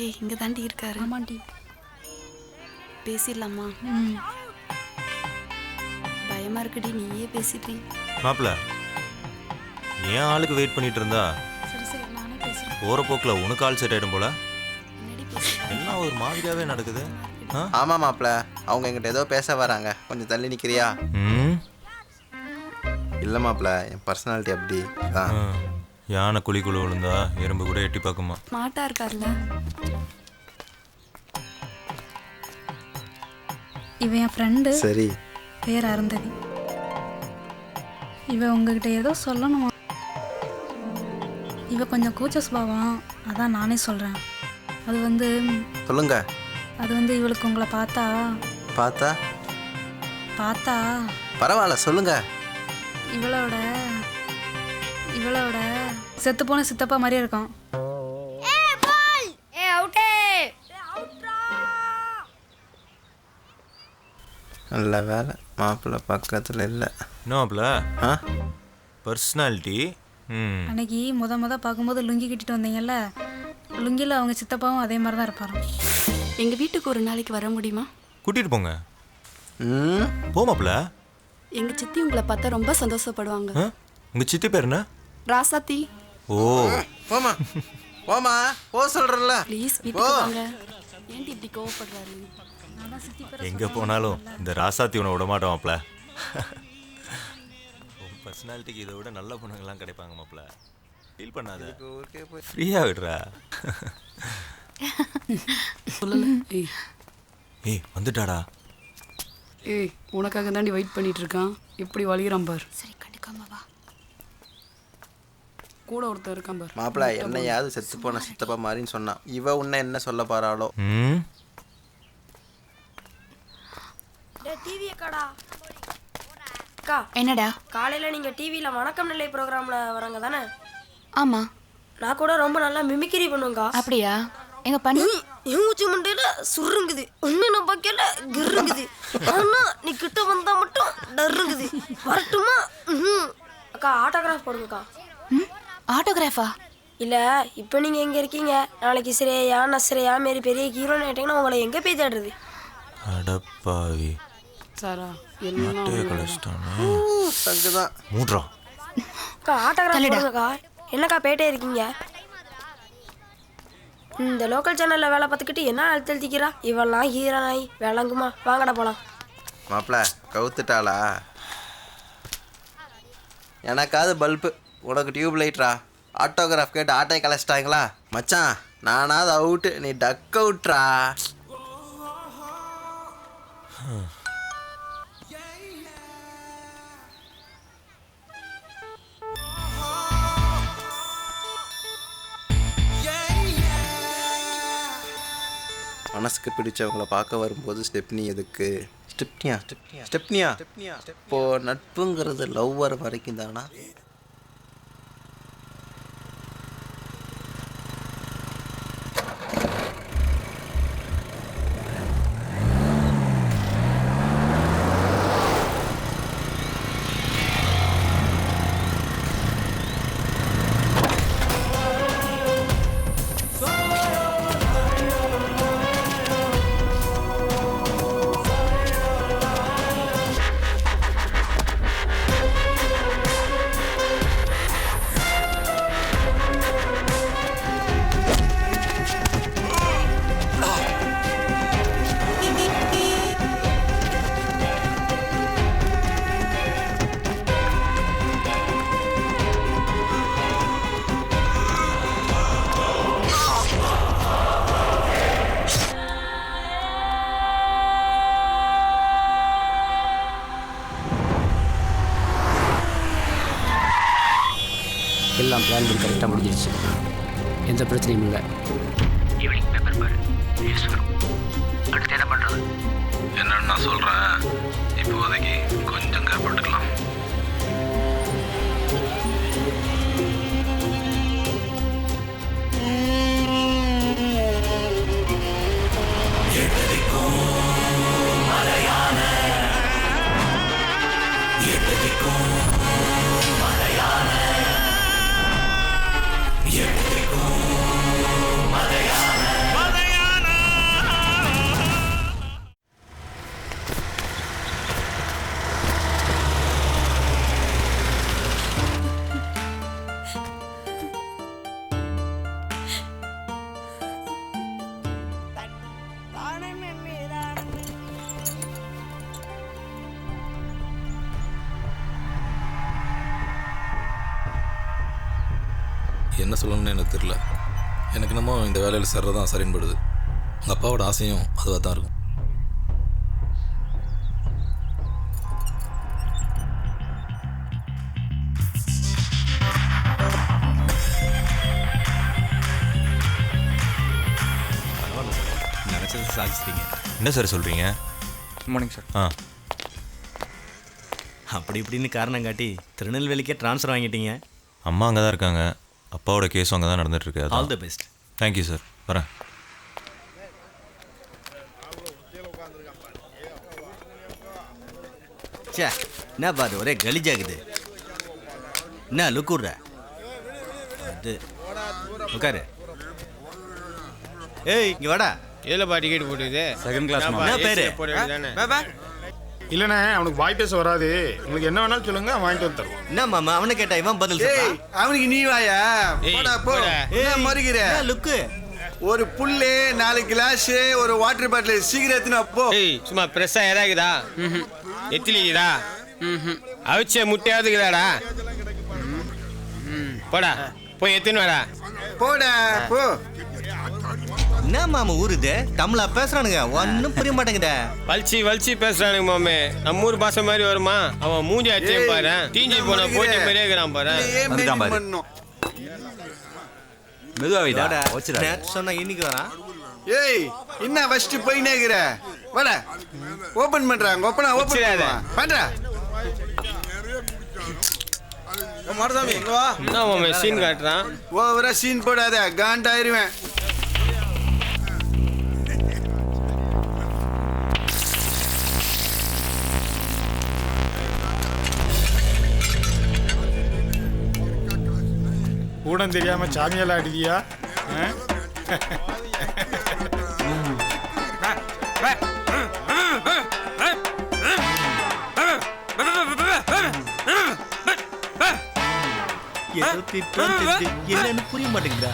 ஏய் இங்க தாண்டி இருக்காரு. ஆமாண்டி. பேசிடலாமா? பயமா இருக்குடி, நீயே பேசிட்டு. மாப்பிள்ள ஏன் ஆளுக்கு வெயிட் பண்ணிட்டு இருந்தா? சரி சரி நானே பேசுறேன். போற போக்குல உனக்கு ஆள் செட் ஆயிடும் போல. எல்லாம் ஒரு மாதிரியாவே நடக்குது. ஆமா மாப்பிள்ள, அவங்க என்கிட்ட ஏதோ பேச வராங்க, கொஞ்சம் தள்ளி நிக்கிறியா? இல்லை மாப்பிள்ள, என் பர்சனாலிட்டி அப்படி தான். யானை குழிக்குள்ள விழுந்தா எறும்பு கூட எட்டி பார்க்குமா? ஸ்மார்ட்டா இருக்கார்ல. இவன் என் ஃப்ரெண்டு. சரி. பேர் அருந்ததி. இவ உங்ககிட்ட ஏதோ சொல்லணுமா? இவ கொஞ்சம் கூச்ச சுபாவம், அதான் நானே சொல்கிறேன். அது வந்து சொல்லுங்க. அது வந்து இவளுக்கு உங்களை பார்த்தா பார்த்தா பரவாயில்ல சொல்லுங்க. இவளோட செத்து போன சித்தப்பா மாதிரியே இருக்கும். நல்ல வேலை மாப்பிள்ளை பக்கத்தில் இல்லை. என்ன மாப்பிள்ள பர்சனாலிட்டி? அன்னைக்கு முத பார்க்கும்போது லுங்கி கட்டிட்டு வந்தீங்கல்ல, லுங்கியில் அவங்க சித்தப்பாவும் அதே மாதிரி தான் இருப்பாரு. எங்க வீட்டுக்கு ஒரு நாளைக்கு வர முடியுமா? கூட்டிட்டு போங்க. போ மாப்பிள்ள. எங்க சித்தி உங்களை பார்த்தா ரொம்ப சந்தோஷப்படுவாங்க. உங்க சித்தி பேர் என்ன? ராசாத்தி. ஓ போமா போமா போ சொல்றல. ப்ளீஸ் வீட்டுக்கு வாங்க. ஏன்டி இப்படி கோவப்படுறாரு? எங்க போனாலும் இந்த ராசாத்தி உன விட மாட்டோம் மாப்பிள்ள. பர்சனாலிட்டிக்கு இதை விட நல்ல பொண்ணுங்கெல்லாம் கிடைப்பாங்க மாப்பிள்ள. ஃபீல் பண்ணாத, ஃப்ரீயா விடுறா. ஏய் வந்துட்டாடா. ஏய் உனக்காக தாண்டி வெயிட் பண்ணிட்டு இருக்கான். எப்படி வலிகிறான் பார். சரி கண்டுக்காம வா. கூட ஒருத்தர் இருக்கான் பார். மாப்பிள்ள என்னையாவது செத்து போன சித்தப்பா மாதிரின்னு சொன்னான். இவ உன்னை என்ன சொல்ல பாராளோ? டிவி அக்கா, என்னடா காலையில் நீங்கள் டிவியில் வணக்கம் நிலை ப்ரோக்ராமில் வராங்க தானே? ஆமா, நான் கூட ரொம்ப நல்லா மிமிக்ரி பண்ணுவேங்க்கா. அப்படியா? எங்க பண்ணி மூச்சு மண்டையில் சுருங்குது, ஒன்று நம்ம பார்க்கல கிருங்குது, ஆனால் நீ கிட்ட வந்தால் மட்டும் டருங்குது. வரட்டுமா? அக்கா ஆட்டோகிராஃப் போடுங்கக்கா. ஆட்டோகிராஃபா? இல்லை இப்போ நீங்கள் எங்கே இருக்கீங்க? நாளைக்கு ஸ்ரேயா நஸ்ரேயா மாரி பெரிய ஹீரோன்னு ஆகிட்டீங்கன்னா உங்களை எங்கே போய் தேடுறது? அடப்பாவி சாரா மூட்றா. அக்கா ஆட்டோகிராஃப் போடுங்கக்கா. என்னக்கா பேட்டே இருக்கீங்க? இந்த லோக்கல் சேனலில் வேலை பார்த்துக்கிட்டு என்ன அழுத்தழுத்திக்கிறா இவெல்லாம் ஹீரோ நாய் விளங்குமா? வாங்கடா போகலாம். மாப்பிள்ள கவுத்துட்டாளா? எனக்காவது பல்பு, உனக்கு டியூப் லைட்ரா. ஆட்டோகிராஃப் கேட்டு ஆட்டோ கலைச்சிட்டாங்களா? மச்சான் நானாவது அவுட்டு, நீ டக் அவுட்ரா. மனசுக்கு பிடிச்சவங்கள பார்க்க வரும்போது ஸ்டெப்னி எதுக்கு? ஸ்டெப்னியா இப்போ நட்புங்கிறது லவ் வர வரைக்கும் தானா? எல்லாம் பிளான் பண்ணி கரெக்டாக முடிஞ்சிருச்சு. எந்த பிரச்சனையும் இல்லை. ஈவினிங் பேப்பர் பாரு, நியூஸ் வரும். அடுத்து என்ன பண்ணுறது? என்னன்னு நான் சொல்கிறேன். இப்போதைக்கு கொஞ்சம் கேப்பட்டுக்கலாம். என்ன சொல்லணும்னு எனக்கு தெரியல. எனக்கு என்னமோ இந்த வேலையில் சேர்றதான் சரின்னு படுது. உங்கள் அப்பாவோட ஆசையும் அதுவாக தான் இருக்கும். நினச்சது சாதிச்சிட்டீங்க. என்ன சார் சொல்கிறீங்க? Good morning sir. ஆ, அப்படி இப்படின்னு காரணம் காட்டி திருநெல்வேலிக்கே ட்ரான்ஸ்ஃபர் வாங்கிட்டீங்க. அம்மா அங்கே தான் இருக்காங்க. அப்பாவோட கேஸும் அங்கே தான் நடந்துட்டுருக்கு. All the best. Thank you sir. வரேன். சே, என்ன பாரு ஒரே கலிஜாகுது. என்ன லுக்குற அது உட்காரு. ஏய் இங்கே வாடா. எதுலப்பா டிக்கெட் போட்டுக்குது? Second class. என்ன பேரு? இல்லைண்ணே, அவனுக்கு வாய் பேச வராது. உங்களுக்கு என்ன வேணாலும் சொல்லுங்க, வாங்கிட்டு வந்து தருவோம். என்ன மாமா அவனை கேட்டா இவன் பதில் சொல்றான். அவனுக்கு நீ வாயா போடா போ. என்ன மறுகிற லுக்கு ஒரு புல்லு 4 கிளாஸ் ஒரு வாட்டர் பாட்டில் சீக்கிரம் எத்தினா போ. சும்மா பிரஸ்ஸா இறாக்குதா? எத்திலிக்குதா? அவிச்ச முட்டையாவதுக்குதாடா? போடா போய் எத்தின்னு வாடா. போடா போ. என்ன மாமா ஊருது தமிழா பேசுறானுங்க, ஒன்னும் புரிய மாட்டேங்குதே. வலிச்சு பேசுறானுங்க மாமே. நம்ம ஊர் பாசை மாதிரி வருமா? அவன் மூஞ்சி அச்சையும் பாரு, தீஞ்சி போன போட்டி மாதிரியே இருக்கிறான் பாரு. மெதுவாடா சொன்னா இன்னைக்கு வரான். ஏய் என்ன ஃபர்ஸ்ட் போய் நேக்குற வாடா. ஓபன் பண்றாங்க. ஓபன் பண்றா. மாரசாமி இங்க வா. என்ன மாமே சீன் காட்டுறான்? ஓவரா சீன் போடாத, காண்டாயிருவேன். கூடம் தெரியாம சாமியெல்லாம் அடிதியா? என்னன்னு புரிய மாட்டேங்குதா?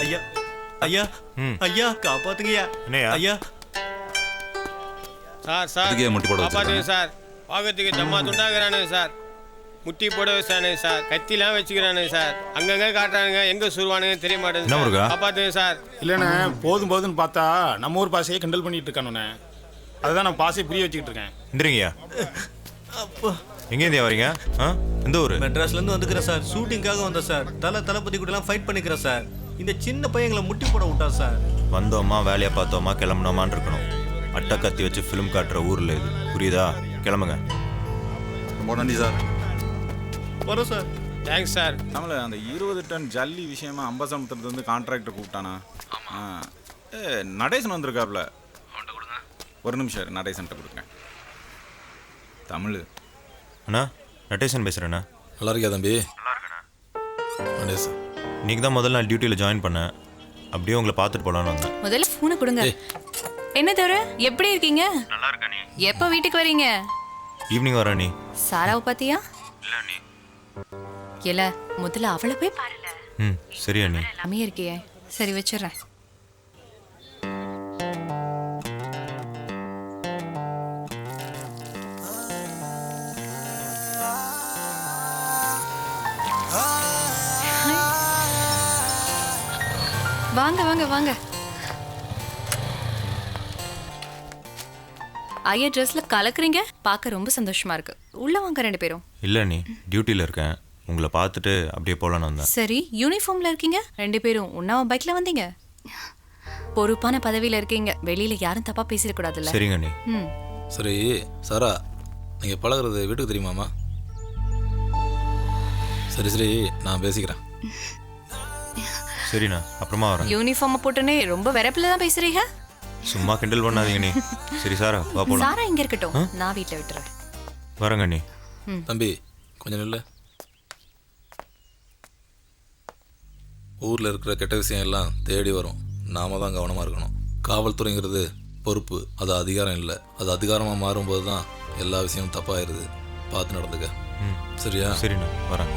ஐயா ஐயா ஐயா காப்பாத்துங்கய்யா. ஐயா சார் அதுக்கே முட்டி போட காப்பாற்றுங்க சார். பாகத்துக்கு தம்மா துண்டாகிறானுங்க சார். முட்டி போட வச்சானுங்க சார். கத்திலாம் வச்சுக்கிறானுங்க சார். அங்கங்க காட்டுறானுங்க, எங்க சுருவானுங்க தெரிய மாட்டேங்குது. காப்பாற்றுங்க சார். இல்லைண்ணே, போதும்னு பார்த்தா நம்ம ஊர் பாசையை கிண்டல் பண்ணிட்டு இருக்கானுண்ணே. அதுதான் நான் பாசையை புரிய வச்சுக்கிட்டு இருக்கேன். எந்திரிங்கய்யா. அப்போ எங்கேருந்தியா வரீங்க? எந்த ஊர்? மெட்ராஸ்ல இருந்து வந்துக்கிறேன் சார். ஷூட்டிங்காக வந்தேன் சார். தளபதி கூட எல்லாம் ஃபைட் பண்ணிக்கிறேன் சார். இந்த சின்ன பையங்களை முட்டி போட விட்டா சார். வந்தோமா வேலையை பார்த்தோமா கிளம்புனோமான்னு இருக்கணும். அட்டை கத்தி வச்சு ஃபிலிம் காட்டுற ஊரில் இது, புரியுதா? கிளம்புங்க. ரொம்ப நன்றி சார். வரோம் சார். Thanks sir. நம்மள அந்த 20 டன் ஜல்லி விஷயமா அம்பசமுத்திரத்து வந்து கான்ட்ராக்டர் கூப்பிட்டானா? நடேசன் வந்திருக்காப்ல. ஒரு நிமிஷம் நடேசன்ட்ட கொடுக்குறேன். தமிழ் அண்ணா, நட்டேசன் பேசுகிறேண்ணா. நல்லா இருக்கியா தம்பி? நடேசன் இன்றைக்கி தான் முதல்ல நான் டியூட்டியில் ஜாயின் பண்ணேன். அப்படியே உங்களை பார்த்துட்டு போகலான்னு வந்தேன். முதல்ல ஃபோனை கொடுங்க. என்ன தவிர எப்படி இருக்கீங்க? நல்லா இருக்கா நீ? எப்போ வீட்டுக்கு வரீங்க? ஈவினிங் வரேன். நீ சாராவை பாத்தியா? இல்லை நீ இல்ல முதல்ல அவளை போய் பாருல. சரியா நீ எல்லாமே இருக்கியே. சரி வச்சிடுறேன். வாங்க வாங்க வாங்க. ஐயா ட்ரெஸ்ல கலக்குறீங்க, பார்க்க ரொம்ப சந்தோஷமா இருக்கு. உள்ள வாங்க ரெண்டு பேரும். இல்லை நீ டியூட்டியில் இருக்கேன். உங்களை பார்த்துட்டு அப்படியே போகலான்னு வந்தேன். சரி, யூனிஃபார்ம்ல இருக்கீங்க ரெண்டு பேரும். ஒன்னாவ பைக்ல வந்தீங்க. பொறுப்பான பதவியில இருக்கீங்க. வெளியில யாரும் தப்பா பேசிடக்கூடாதுல்ல. சரிங்க நீ. சரி சாரா, நீங்கள் பழகிறது வீட்டுக்கு தெரியுமாம்மா? சரி சரி, நான் பேசிக்கிறேன். சரிண்ணா, அப்புறமா வரேன். யூனிஃபார்ம் போட்டுனே ரொம்ப வெறப்பில தான் பேசுறீங்க. சும்மா கிண்டல் பண்ணாதீங்க நீ. சரி சாரா, வா போலாம். சாரா இங்க இருக்கட்டும், நான் வீட்ல விட்டுறேன். வரேங்க நீ. தம்பி கொஞ்சம் நில்ல. ஊரில் இருக்கிற கெட்ட விஷயம் எல்லாம் தேடி வரும். நாம தான் கவனமாக இருக்கணும். காவல்துறைங்கிறது பொறுப்பு, அது அதிகாரம் இல்லை. அது அதிகாரமாக மாறும்போது தான் எல்லா விஷயமும் தப்பாயிருது. பார்த்து நடந்துக்க. சரியா? சரிண்ணா, வரேன்.